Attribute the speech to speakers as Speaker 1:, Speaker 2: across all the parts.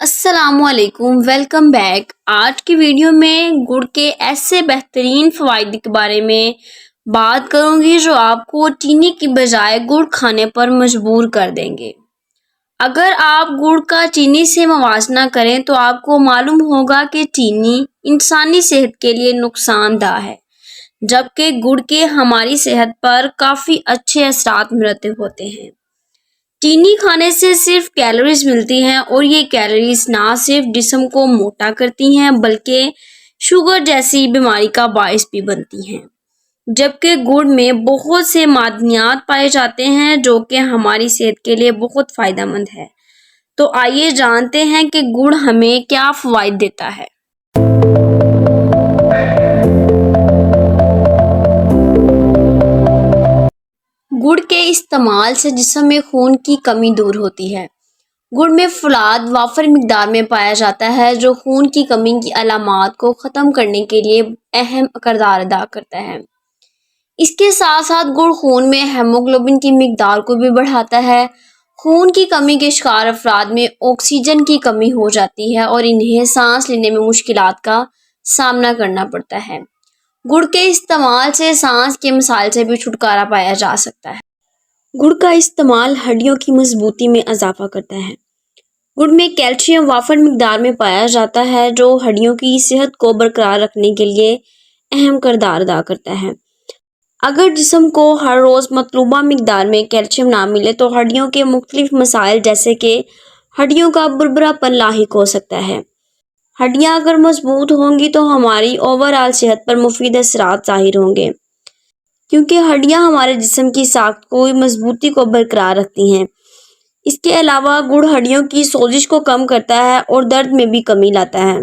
Speaker 1: السلام علیکم، welcome back. آج کی ویڈیو میں گڑ کے ایسے بہترین فوائد کے بارے میں بات کروں گی جو آپ کو چینی کی بجائے گڑ کھانے پر مجبور کر دیں گے۔ اگر آپ گڑ کا چینی سے موازنہ کریں تو آپ کو معلوم ہوگا کہ چینی انسانی صحت کے لیے نقصان دہ ہے، جبکہ گڑ کے ہماری صحت پر کافی اچھے اثرات مرتب ہوتے ہیں۔ چینی کھانے سے صرف کیلوریز ملتی ہیں اور یہ کیلوریز نہ صرف جسم کو موٹا کرتی ہیں بلکہ شوگر جیسی بیماری کا باعث بھی بنتی ہیں، جبکہ گڑ میں بہت سے معدنیات پائے جاتے ہیں جو کہ ہماری صحت کے لیے بہت فائدہ مند ہے۔ تو آئیے جانتے ہیں کہ گڑ ہمیں کیا فوائد دیتا ہے۔ گڑ کے استعمال سے جسم میں خون کی کمی دور ہوتی ہے۔ گڑ میں فولاد وافر مقدار میں پایا جاتا ہے جو خون کی کمی کی علامات کو ختم کرنے کے لیے اہم کردار ادا کرتا ہے۔ اس کے ساتھ ساتھ گڑ خون میں ہیموگلوبن کی مقدار کو بھی بڑھاتا ہے۔ خون کی کمی کے شکار افراد میں آکسیجن کی کمی ہو جاتی ہے اور انہیں سانس لینے میں مشکلات کا سامنا کرنا پڑتا ہے۔ گڑ کے استعمال سے سانس کے مسائل سے بھی چھٹکارا پایا جا سکتا ہے۔ گڑ کا استعمال ہڈیوں کی مضبوطی میں اضافہ کرتا ہے۔ گڑ میں کیلشیم وافر مقدار میں پایا جاتا ہے جو ہڈیوں کی صحت کو برقرار رکھنے کے لیے اہم کردار ادا کرتا ہے۔ اگر جسم کو ہر روز مطلوبہ مقدار میں کیلشیم نہ ملے تو ہڈیوں کے مختلف مسائل جیسے کہ ہڈیوں کا بھربھرا پن لاحق ہو سکتا ہے۔ ہڈیاں اگر مضبوط ہوں گی تو ہماری اوور آل صحت پر مفید اثرات ظاہر ہوں گے، کیونکہ ہڈیاں ہمارے جسم کی ساخت کو مضبوطی کو برقرار رکھتی ہیں۔ اس کے علاوہ گڑ ہڈیوں کی سوزش کو کم کرتا ہے اور درد میں بھی کمی لاتا ہے۔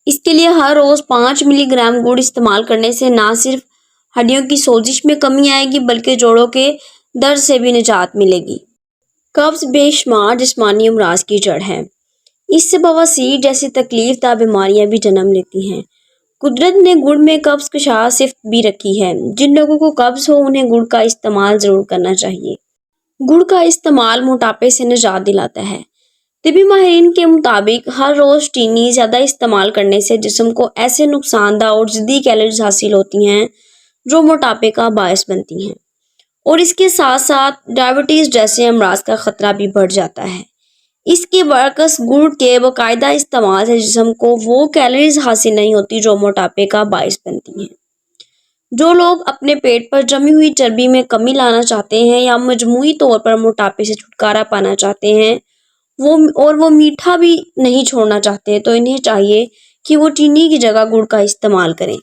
Speaker 1: اس کے لیے ہر روز 5 ملی گرام گڑ استعمال کرنے سے نہ صرف ہڈیوں کی سوزش میں کمی آئے گی بلکہ جوڑوں کے درد سے بھی نجات ملے گی۔ قبض بے شمار جسمانی امراض کی جڑ ہے۔ اس سے بواسیر جیسی تکلیف دہ بیماریاں بھی جنم لیتی ہیں۔ قدرت نے گڑ میں قبض کشا صفت بھی رکھی ہے۔ جن لوگوں کو قبض ہو انہیں گڑ کا استعمال ضرور کرنا چاہیے۔ گڑ کا استعمال موٹاپے سے نجات دلاتا ہے۔ طبی ماہرین کے مطابق ہر روز چینی زیادہ استعمال کرنے سے جسم کو ایسے نقصان دہ اور ضدی کیلوریز حاصل ہوتی ہیں جو موٹاپے کا باعث بنتی ہیں، اور اس کے ساتھ ساتھ ڈائبٹیز جیسے امراض کا خطرہ بھی بڑھ جاتا ہے۔ اس کے برعکس گڑ کے باقاعدہ استعمال سے جسم کو وہ کیلوریز حاصل نہیں ہوتی جو موٹاپے کا باعث بنتی ہیں۔ جو لوگ اپنے پیٹ پر جمی ہوئی چربی میں کمی لانا چاہتے ہیں یا مجموعی طور پر موٹاپے سے چھٹکارا پانا چاہتے ہیں وہ میٹھا بھی نہیں چھوڑنا چاہتے تو انہیں چاہیے کہ وہ چینی کی جگہ گڑ کا استعمال کریں۔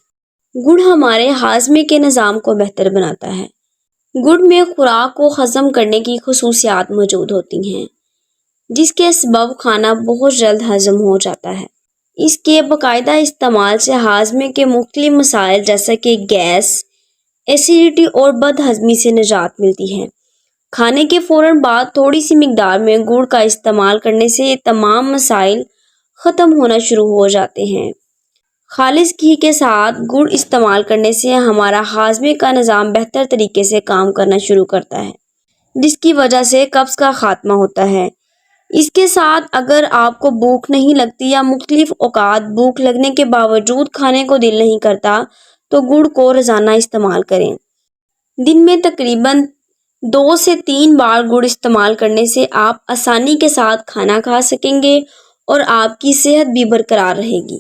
Speaker 1: گڑ ہمارے ہاضمے کے نظام کو بہتر بناتا ہے۔ گڑ میں خوراک کو ہضم کرنے کی خصوصیات موجود ہوتی ہیں جس کے سبب کھانا بہت جلد ہضم ہو جاتا ہے۔ اس کے باقاعدہ استعمال سے ہاضمے کے مختلف مسائل جیسے کہ گیس، ایسیڈیٹی اور بد ہضمی سے نجات ملتی ہے۔ کھانے کے فوراً بعد تھوڑی سی مقدار میں گڑ کا استعمال کرنے سے یہ تمام مسائل ختم ہونا شروع ہو جاتے ہیں۔ خالص گھی کے ساتھ گڑ استعمال کرنے سے ہمارا ہاضمے کا نظام بہتر طریقے سے کام کرنا شروع کرتا ہے جس کی وجہ سے قبض کا خاتمہ ہوتا ہے۔ اس کے ساتھ اگر آپ کو بھوک نہیں لگتی یا مختلف اوقات بھوک لگنے کے باوجود کھانے کو دل نہیں کرتا تو گڑ کو روزانہ استعمال کریں۔ دن میں تقریباً 2 سے 3 بار گڑ استعمال کرنے سے آپ آسانی کے ساتھ کھانا کھا سکیں گے اور آپ کی صحت بھی برقرار رہے گی۔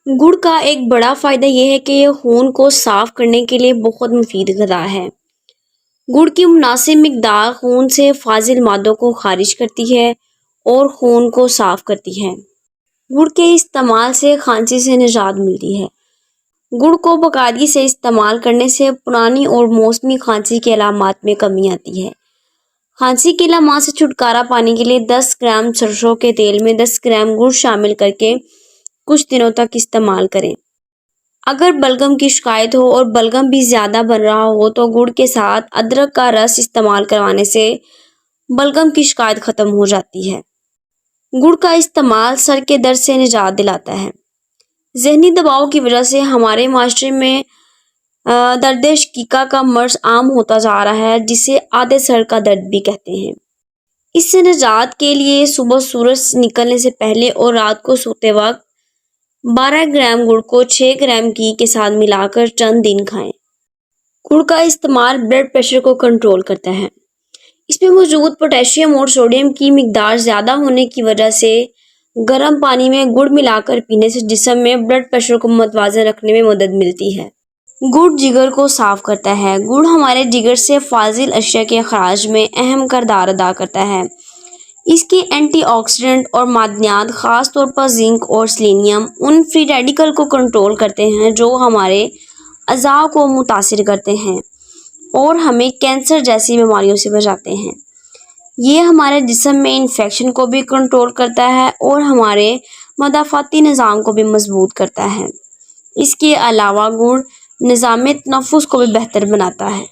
Speaker 1: گڑ کا ایک بڑا فائدہ یہ ہے کہ یہ خون کو صاف کرنے کے لیے بہت مفید غذا ہے۔ گڑ کی مناسب مقدار خون سے فاضل مادوں کو خارج کرتی ہے اور خون کو صاف کرتی ہے۔ گڑ کے استعمال سے کھانسی سے نجات ملتی ہے۔ گڑ کو باقاعدگی سے استعمال کرنے سے پرانی اور موسمی کھانسی کے علامات میں کمی آتی ہے۔ کھانسی کے علامات سے چھٹکارا پانے کے لیے 10 گرام سرسوں کے تیل میں 10 گرام گڑ شامل کر کے کچھ دنوں تک استعمال کریں۔ اگر بلغم کی شکایت ہو اور بلغم بھی زیادہ بن رہا ہو تو گڑ کے ساتھ ادرک کا رس استعمال کروانے سے بلغم کی شکایت ختم ہو جاتی ہے۔ گڑ کا استعمال سر کے درد سے نجات دلاتا ہے۔ ذہنی دباؤ کی وجہ سے ہمارے معاشرے میں درد شقیقہ کا مرض عام ہوتا جا رہا ہے جسے آدھے سر کا درد بھی کہتے ہیں۔ اس سے نجات کے لیے صبح سورج نکلنے سے پہلے اور رات کو سوتے وقت 12 گرام گڑ کو 6 گرام گھی کے ساتھ ملا کر چند دن کھائیں۔ گڑ کا استعمال بلڈ پریشر کو کنٹرول کرتا ہے۔ اس میں موجود پوٹیشیم اور سوڈیم کی مقدار زیادہ ہونے کی وجہ سے گرم پانی میں گڑ ملا کر پینے سے جسم میں بلڈ پریشر کو متوازن رکھنے میں مدد ملتی ہے۔ گڑ جگر کو صاف کرتا ہے۔ گڑ ہمارے جگر سے فاضل اشیاء کے اخراج میں اہم کردار ادا کرتا ہے۔ اس کے اینٹی آکسیڈنٹ اور معدنیات، خاص طور پر زنک اور سیلینیم، ان فری ریڈیکل کو کنٹرول کرتے ہیں جو ہمارے اعضاء کو متاثر کرتے ہیں اور ہمیں کینسر جیسی بیماریوں سے بچاتے ہیں۔ یہ ہمارے جسم میں انفیکشن کو بھی کنٹرول کرتا ہے اور ہمارے مدافعتی نظام کو بھی مضبوط کرتا ہے۔ اس کے علاوہ گڑ نظام تنفس کو بھی بہتر بناتا ہے۔